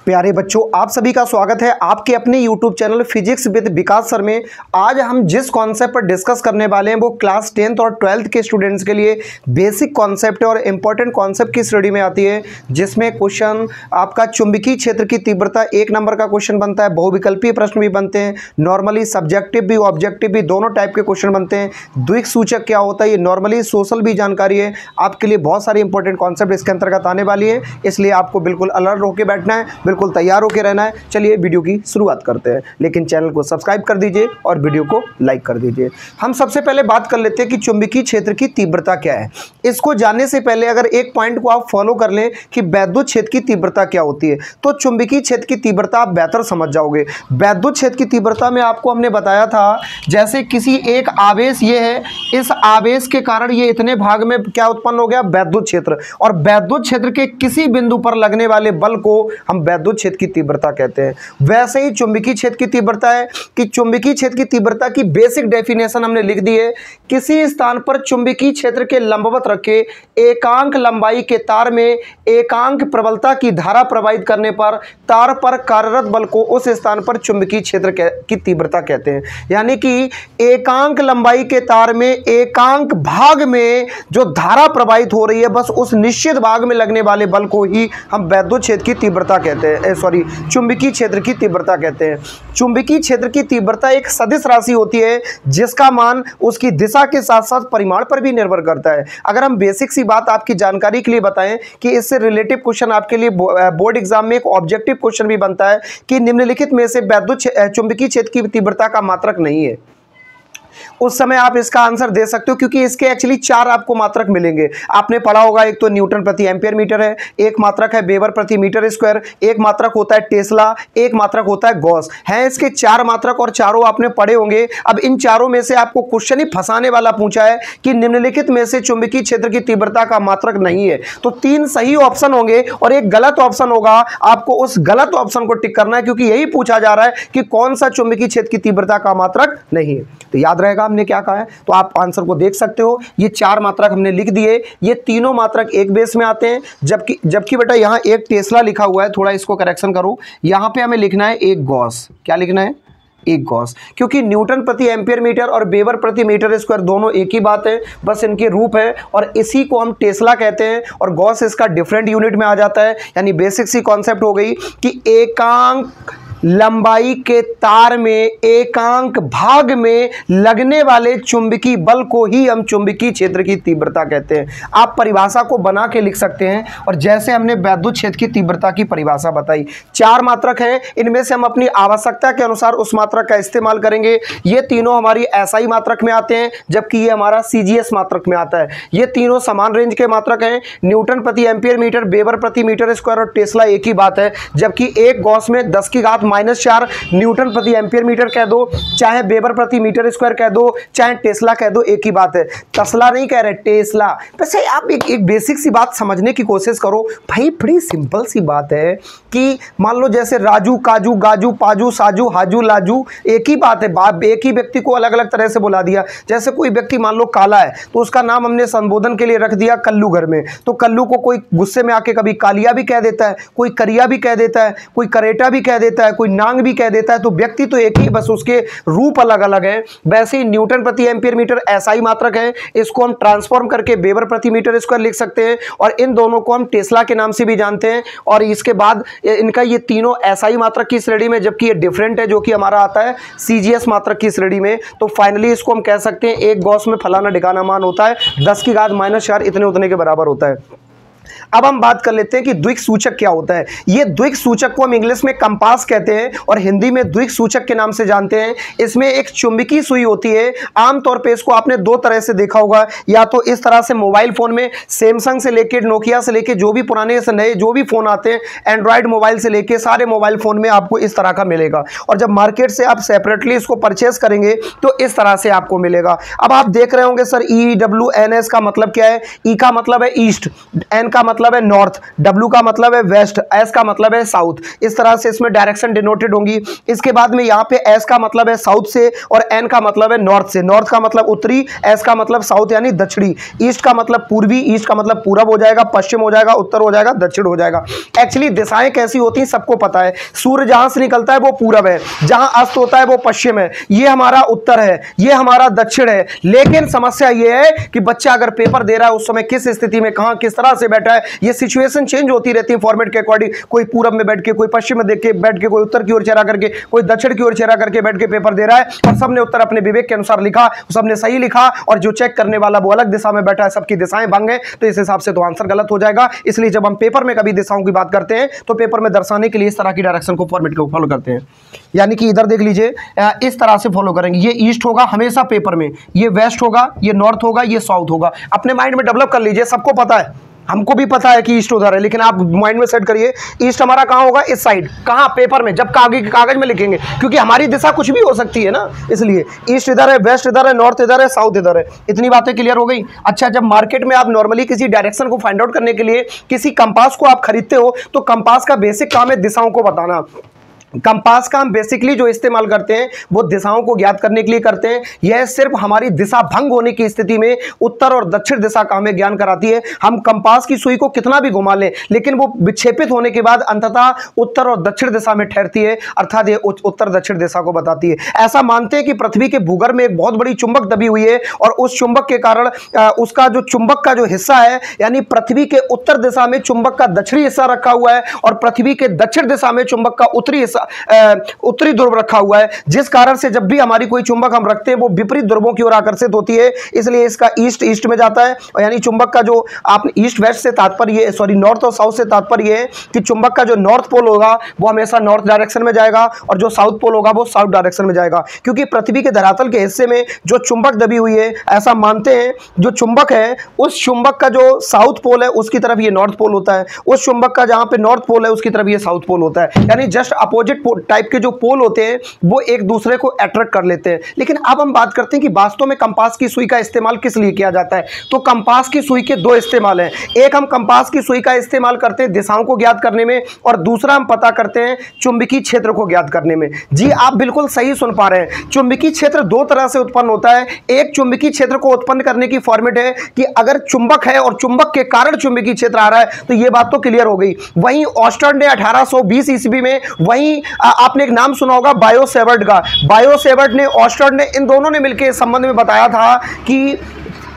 प्यारे बच्चों, आप सभी का स्वागत है आपके अपने YouTube channel physics with Vikas sir में। आज हम जिस कॉन्सेप्ट पर डिस्कस करने वाले हैं वो क्लास 10th और 12th के स्टूडेंट्स के लिए बेसिक कॉन्सेप्ट है और इंपॉर्टेंट कॉन्सेप्ट की स्टडी में आती है, जिसमें क्वेश्चन आपका चुंबकीय क्षेत्र की तीव्रता 1 नंबर का क्वेश्चन बनता है। बहुविकल्पीय प्रश्न भी बनते हैं, नॉर्मली सब्जेक्टिव भी ऑब्जेक्टिव भी दोनों टाइप के क्वेश्चन बनते हैं। द्विक सूचक क्या होता है, ये नॉर्मली सोशल भी जानकारी है आपके लिए। बहुत सारी इंपॉर्टेंट कॉन्सेप्ट इसके अंतर्गत आने वाली है, इसलिए आपको बिल्कुल अलर्ट होकर बैठना है, बिल्कुल तैयार होकर रहना है। चलिए वीडियो की शुरुआत करते हैं, लेकिन चैनल को सब्सक्राइब कर दीजिए और वीडियो को लाइक कर दीजिए। हम सबसे पहले बात कर लेते हैं कि चुंबकीय क्षेत्र की तीव्रता क्या है। इसको जानने से पहले अगर एक पॉइंट को आप फॉलो कर लें कि वैद्युत क्षेत्र की तीव्रता क्या होती है, तो चुंबकीय क्षेत्र की तीव्रता आप बेहतर समझ जाओगे। वैद्युत क्षेत्र की तीव्रता में आपको हमने बताया था, जैसे किसी एक आवेश ये है, इस आवेश के कारण ये इतने भाग में क्या उत्पन्न हो गया, वैद्युत क्षेत्र। और वैद्युत क्षेत्र के किसी बिंदु पर लगने वाले बल को हम वैद्युत क्षेत्र की तीव्रता कहते हैं। वैसे ही चुंबकीय क्षेत्र की तीव्रता है कि चुंबकीय क्षेत्र की तीव्रता की बेसिक डेफिनेशन हमने लिख दी है। किसी स्थान पर चुंबकीय क्षेत्र के लंबवत रखे एकांक लंबाई के तार में एकांक प्रबलता की धारा प्रवाहित करने पर तार पर कार्यरत बल को उस स्थान पर चुंबकीय क्षेत्र की तीव्रता कहते हैं। यानी कि एकांक लंबाई के तार में एकांक भाग में जो धारा प्रवाहित हो रही है, बस उस निश्चित भाग में लगने वाले बल को ही हम वैद्युत क्षेत्र की तीव्रता कहते हैं, चुंबकीय क्षेत्र की तीव्रता कहते हैं। चुंबकीय क्षेत्र की तीव्रता एक सदिश राशि होती है, जिसका मान उसकी दिशा के साथ साथ परिमाण पर भी निर्भर करता है। अगर हम बेसिक सी बात आपकी जानकारी के लिए बताएं कि इससे रिलेटिव क्वेश्चन आपके लिए बोर्ड एग्जाम में एक ऑब्जेक्टिव क्वेश्चन भी बनता है कि निम्नलिखित में से वैद्युत चुंबकीय क्षेत्र की तीव्रता का मात्रक नहीं है, उस समय आप इसका आंसर दे सकते हो, क्योंकि इसके एक्चुअली 4 आपको मात्रक मिलेंगे। आपने पढ़ा होगा, एक तो न्यूटन प्रति एम्पियर मीटर है, एक मात्रक है वेबर प्रति मीटर स्क्वायर, एक मात्रक होता है टेस्ला, एक मात्रक होता है गॉस। हैं इसके 4 मात्रक और चारों आपने पढ़े होंगे। अब इन चारों में से आपको क्वेश्चन ही फंसाने वाला पूछा है कि निम्नलिखित में से चुंबकीय क्षेत्र की तीव्रता का मात्रक नहीं है, तो 3 सही ऑप्शन होंगे और एक गलत ऑप्शन होगा। आपको उस गलत ऑप्शन को टिक करना है, क्योंकि यही पूछा जा रहा है कि कौन सा चुंबकीय क्षेत्र की तीव्रता का मात्रक नहीं है। तो याद रहेगा हमने क्या कहा है, तो आप आंसर को देख सकते हो। ये 4 मात्रक हमने लिख दिए, ये तीनों मात्रक एक बेस में आते हैं, जबकि बेटा यहां एक टेस्ला लिखा हुआ है, थोड़ा इसको करेक्शन करो। यहां पे हमें लिखना है एक गॉस। क्या लिखना है? एक गॉस, क्योंकि न्यूटन प्रति एम्पियर मीटर और वेबर प्रति मीटर स्क्वायर दोनों एक ही बात है, बस इनके रूप है, और इसी को हम टेस्ला कहते हैं। और गॉस इसका डिफरेंट यूनिट में आ जाता है। यानी बेसिक सी कॉन्सेप्ट हो गई कि एकांक लंबाई के तार में एकांक भाग में लगने वाले चुंबकीय बल को ही हम चुंबकीय क्षेत्र की तीव्रता कहते हैं। आप परिभाषा को बना के लिख सकते हैं, और जैसे हमने वैद्युत क्षेत्र की तीव्रता की परिभाषा बताई, 4 मात्रक हैं, इनमें से हम अपनी आवश्यकता के अनुसार उस मात्रक का इस्तेमाल करेंगे। ये तीनों हमारी SI मात्रक में आते हैं, जबकि ये हमारा CGS मात्रक में आता है। ये तीनों समान रेंज के मात्रक हैं। न्यूटन प्रति एम्पियर मीटर, वेबर प्रति मीटर स्क्वायर और टेस्ला एक ही बात है, जबकि एक गॉस में 10 की घात -4 न्यूटन प्रति एम्पियर मीटर कह दो, चाहे वेबर प्रति मीटर स्क्वायर कह दो, चाहे टेस्ला कह दो, एक ही बात है। तस्ला नहीं कह रहे, टेस्ला। वैसे आप एक बेसिक सी बात समझने की कोशिश करो भाई, बड़ी सिंपल सी बात है कि मान लो जैसे राजू, काजू, गाजू, पाजू, साजू, हाजू, लाजू, एक ही बात है। एक ही व्यक्ति को अलग अलग तरह से बुला दिया। जैसे कोई व्यक्ति मान लो काला है, तो उसका नाम हमने संबोधन के लिए रख दिया कल्लू घर में, तो कल्लू को कोई गुस्से में आके कभी कालिया भी कह देता है, कोई करिया भी कह देता है, कोई करेटा भी कह देता है, कोई नांग भी कह देता है। तो व्यक्ति तो एक ही, बस उसके रूप अलग अलग है। वैसे ही न्यूटन प्रति एम्पियर मीटर SI मात्रक है, इसको हम ट्रांसफॉर्म करके वेबर प्रति मीटर स्क्वायर लिख सकते हैं, और इन दोनों को हम टेस्ला के नाम से भी जानते हैं। और इसके बाद इनका ये तीनों SI मात्रक की श्रेणी में, जबकि ये डिफरेंट है, जो कि हमारा आता है CGS मात्रक की श्रेणी में। तो फाइनली इसको हम कह सकते हैं एक गॉस में फलाना ढिकाना मान होता है, 10 की घात -4 इतने उतने के बराबर होता है। अब हम बात कर लेते हैं कि द्विक सूचक क्या होता है। ये द्विक सूचक को हम इंग्लिश में कंपास कहते हैं और हिंदी में द्विक सूचक के नाम से जानते हैं। इसमें एक चुंबकीय सुई होती है। आमतौर पे इसको आपने 2 तरह से देखा होगा, या तो इस तरह से मोबाइल फोन में, सैमसंग से लेके नोकिया से लेके जो भी पुराने से नए जो भी फोन आते हैं, एंड्रॉयड मोबाइल से लेके सारे मोबाइल फोन में आपको इस तरह का मिलेगा। और जब मार्केट से आप सेपरेटली इसको परचेस करेंगे तो इस तरह से आपको मिलेगा। अब आप देख रहे होंगे सर EWNS का मतलब क्या है। ई का मतलब है ईस्ट, एन का मतलब है नॉर्थ, W का मतलब है वेस्ट, S का मतलब है साउथ। इस तरह से इसमें डायरेक्शन डिनोटेड होंगी। इसके बाद में यहाँ पे S का मतलब है साउथ से और N का मतलब है नॉर्थ से। नॉर्थ का मतलब उत्तरी, S का मतलब साउथ यानी दक्षिणी, ईस्ट का मतलब पूर्वी, ईस्ट का मतलब पूरब हो जाएगा, पश्चिम हो जाएगा, उत्तर हो जाएगा, दक्षिण हो जाएगा। एक्चुअली दिशाएं कैसी होती हैं सबको पता है। सूर्य जहां से निकलता है वो पूरब है, जहां अस्त होता है वो पश्चिम है, ये हमारा उत्तर है, ये हमारा दक्षिण है। लेकिन समस्या ये है कि बच्चा अगर पेपर दे रहा है उस समय किस स्थिति में कहां किस तरह से बैठा है, ये सिचुएशन चेंज होती रहती है फॉर्मेट के अकॉर्डिंग। कोई पूरब में बैठ के, कोई पश्चिम में देख के बैठ के, कोई उत्तर की ओर चेहरा करके, कोई दक्षिण की ओर चेहरा करके बैठ के पेपर दे रहा है और सबने उत्तर अपने विवेक के अनुसार लिखा, सबने सही लिखा और जो चेक करने वाला वो अलग दिशा में बैठा है, सबकी दिशाएं भंग है, तो इस हिसाब से तो आंसर गलत हो जाएगा। इसलिए जब हम पेपर में कभी दिशाओं की बात करते हैं तो पेपर में दर्शाने के लिए इस तरह की डायरेक्शन को फॉर्मेट को फॉलो करते हैं। यानी कि इधर देख लीजिए, इस तरह से फॉलो करेंगे। ये ईस्ट होगा हमेशा पेपर में, ये वेस्ट होगा, ये नॉर्थ होगा, ये साउथ होगा। अपने माइंड में डेवलप कर लीजिए, सबको पता है, हमको भी पता है कि ईस्ट उधर है, लेकिन आप माइंड में सेट करिए ईस्ट हमारा कहाँ होगा, इस साइड। कहाँ? पेपर में, जब कागज में लिखेंगे, क्योंकि हमारी दिशा कुछ भी हो सकती है ना, इसलिए ईस्ट इधर है, वेस्ट इधर है, नॉर्थ इधर है, साउथ इधर है। इतनी बातें क्लियर हो गई। अच्छा, जब मार्केट में आप नॉर्मली किसी डायरेक्शन को फाइंड आउट करने के लिए किसी कंपास को आप खरीदते हो तो कंपास का बेसिक काम है दिशाओं को बताना। कंपास का हम बेसिकली जो इस्तेमाल करते हैं वो दिशाओं को ज्ञात करने के लिए करते हैं। यह सिर्फ हमारी दिशा भंग होने की स्थिति में उत्तर और दक्षिण दिशा का हमें ज्ञान कराती है। हम कंपास की सुई को कितना भी घुमा लें लेकिन वो विक्षेपित होने के बाद अंततः उत्तर और दक्षिण दिशा में ठहरती है, अर्थात ये उत्तर दक्षिण दिशा को बताती है। ऐसा मानते हैं कि पृथ्वी के भूगर्भ में एक बहुत बड़ी चुंबक दबी हुई है और उस चुंबक के कारण उसका जो चुंबक का जो हिस्सा है, यानी पृथ्वी के उत्तर दिशा में चुंबक का दक्षिणी हिस्सा रखा हुआ है और पृथ्वी के दक्षिण दिशा में चुंबक का उत्तरी हिस्सा उत्तरी ध्रुव रखा हुआ है, जिस कारण से जब भी हमारी कोई चुंबक हम रखते हैं वो विपरीत ध्रुवों की ओर आकर्षित होती है। इसलिए इसका ईस्ट में जाता है, यानी चुंबक का जो आप ईस्ट वेस्ट से तात्पर्य, सॉरी नॉर्थ और साउथ से तात्पर्य है कि चुंबक का जो नॉर्थ पोल होगा वो हमेशा नॉर्थ डायरेक्शन में जाएगा और जो साउथ पोल होगा वो साउथ डायरेक्शन में जाएगा। क्योंकि पृथ्वी के धरातल के हिस्से में जो चुंबक दबी हुई है, ऐसा मानते हैं जो चुंबक है उस चुंबक का जो साउथ पोल है उसकी तरफ ये नॉर्थ पोल होता है, उस चुंबक का जहां पे नॉर्थ पोल है उसकी तरफ ये साउथ पोल होता है। यानी जस्ट अपोजिट टाइप के जो पोल होते हैं वो एक दूसरे को अट्रैक्ट कर लेते हैं। लेकिन अब हम बात करते हैं कि वास्तव में कंपास की सुई का इस्तेमाल किस लिए किया जाता है। तो कंपास की सुई के दो इस्तेमाल हैं। एक, हम कंपास की सुई का इस्तेमाल करते हैं दिशाओं को ज्ञात करने में, और दूसरा हम पता करते हैं चुंबकीय क्षेत्र को ज्ञात करने में। जी आप बिल्कुल सही सुन पा रहे हैं। चुंबकीय क्षेत्र दो तरह से उत्पन्न होता है। एक, चुंबकीय क्षेत्र को उत्पन्न करने की फॉर्मेट है कि अगर चुंबक है और चुंबक के कारण चुंबकीय क्षेत्र आ रहा है, तो यह बात तो क्लियर हो गई। वहीं ऑस्टर्न ने 1820 ईस्वी में, वहीं आपने एक नाम सुना होगा बायो-सेवर्ट का। बायो-सेवर्ट ने, ऑस्टर्न ने, इन दोनों ने मिलकर इस संबंध में बताया था कि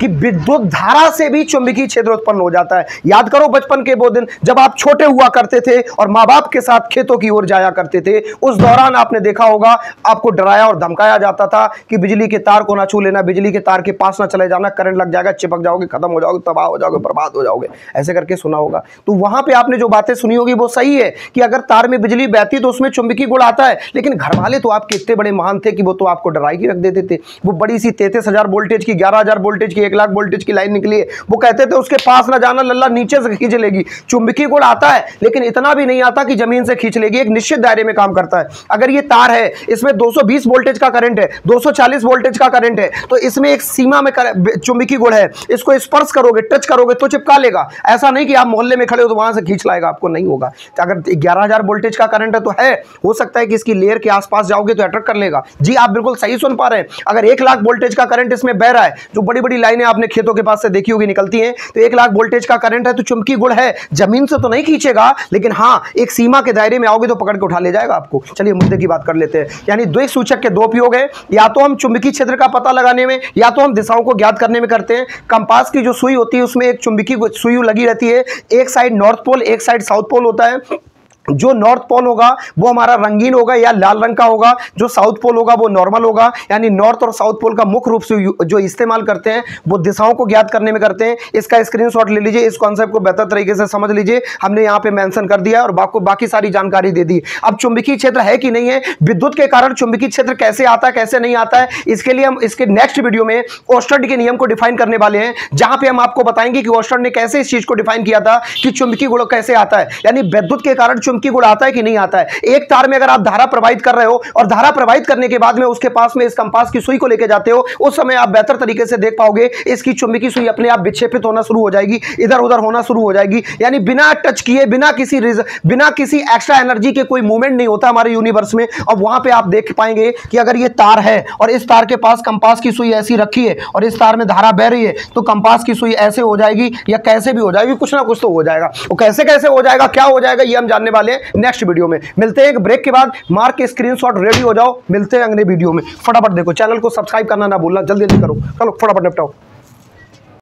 विद्युत धारा से भी चुंबकीय क्षेत्र उत्पन्न हो जाता है। याद करो बचपन के वो दिन जब आप छोटे हुआ करते थे और माँ बाप के साथ खेतों की ओर जाया करते थे, उस दौरान आपने देखा होगा आपको डराया और धमकाया जाता था कि बिजली के तार को ना छू लेना, बिजली के तार के पास ना चले जाना, करंट लग जाएगा, चिपक जाओगे, खत्म हो जाओगे, तबाह हो जाओगे, बर्बाद हो जाओगे, ऐसे करके सुना होगा। तो वहां पर आपने जो बातें सुनी होगी वो सही है कि अगर तार में बिजली बहती तो उसमें चुंबकीय गुण आता है। लेकिन घर वाले तो आपके इतने बड़े महान थे कि वो तो आपको डराई के रख देते थे। वो बड़ी सी 33,000 वोल्टेज की, 11,000 वोल्टेज की, 1 लाख वोल्टेज की लाइन निकली है, वो कहते थे उसके पास ना जाना, लल्ला नीचे से खींच लेगी। चुंबकीय गुण आता है लेकिन इतना भी नहीं आता कि जमीन से खींच लेगी, एक निश्चित दायरे में काम करता है। अगर ये तार है, इसमें 220 वोल्टेज का करंट है, 240 वोल्टेज का करंट है, तो इसमें एक सीमा में चुंबकीय गुण है। इसको स्पर्श करोगे, टच करोगे तो चिपका लेगा। ऐसा नहीं कि आप मोहल्ले में खड़े हो तो वहां से खींच लाएगा, आपको नहीं होगा। तो अगर 11,000 वोल्टेज का करंट है तो हो सकता है कि इसकी लेयर के आसपास जाओगे तो अट्रैक्ट कर लेगा। जी आप बिल्कुल सही सुन पा रहे हैं। अगर 1 लाख वोल्टेज का करंट इसमें बह रहा है, जो बड़ी बड़ी लाइनें आपने खेतों के पास से देखी होगी निकलती हैं, तो 1 लाख वोल्टेज का करंट है तो चुंबकीय गुण है, जमीन से तो नहीं खींचेगा लेकिन हाँ एक सीमा के दायरे में आओगे तो पकड़ के उठा ले जाएगा आपको। चलिए मुद्दे की बात कर लेते हैं। यानी द्वैत सूचक के दो उपयोग है, या तो हम चुंबकीय क्षेत्र का पता लगाने में या तो हम दिशाओं को ज्ञात करने में करते हैं। कंपास की जो सुई होती है उसमें एक चुंबकीय सुई लगी रहती है, एक साइड नॉर्थ पोल, एक साइड साउथ पोल होता है। जो नॉर्थ पोल होगा वो हमारा रंगीन होगा या लाल रंग का होगा, जो साउथ पोल होगा वो नॉर्मल होगा। यानी नॉर्थ और साउथ पोल का मुख्य रूप से जो इस्तेमाल करते हैं वो दिशाओं को ज्ञात करने में करते हैं। इसका स्क्रीनशॉट ले लीजिए, इस कॉन्सेप्ट को बेहतर तरीके से समझ लीजिए। हमने यहाँ पे मेंशन कर दिया और बाकी सारी जानकारी दे दी। अब चुंबकीय क्षेत्र है कि नहीं है, विद्युत के कारण चुंबकीय क्षेत्र कैसे आता है कैसे नहीं आता है, इसके लिए हम इसके नेक्स्ट वीडियो में ओस्टर्ड के नियम को डिफाइन करने वाले हैं, जहां पे हम आपको बताएंगे कि ओस्टर्ड ने कैसे इस चीज को डिफाइन किया था कि चुंबकीय गुण कैसे आता है। यानी विद्युत के कारण चुंबकीय गुण आता है कि नहीं आता है। एक तार में अगर आप धारा प्रवाहित कर रहे हो और धारा प्रवाहित करने के बाद में उसके पास में इस कंपास की सुई को लेकर जाते हो, उस समय आप बेहतर तरीके से देख पाओगे इसकी चुंबकीय सुई अपने आप विक्षेपित होना शुरू हो जाएगी, इधर उधर होना शुरू हो जाएगी। यानी बिना टच किए, बिना किसी एक्स्ट्रा एनर्जी के कोई मूवमेंट नहीं होता हमारे यूनिवर्स में। और वहां पे आप देख पाएंगे कि अगर ये तार है और इस तार के पास कंपास की सुई ऐसी रखी है और इस तार में धारा बह रही है, तो कंपास की सुई ऐसे हो जाएगी या कैसे भी हो जाएगी, कुछ ना कुछ तो हो जाएगा। वो कैसे कैसे हो जाएगा, क्या हो जाएगा, ये हम जानने वाले हैं नेक्स्ट वीडियो में। मिलते हैं एक ब्रेक के बाद, मार्क के स्क्रीनशॉट रेडी हो जाओ, मिलते हैं अगले वीडियो में। फटाफट देखो, चैनल को सब्सक्राइब करना ना भूलना, जल्दी जल्दी करो, चलो फटाफट निपटाओ।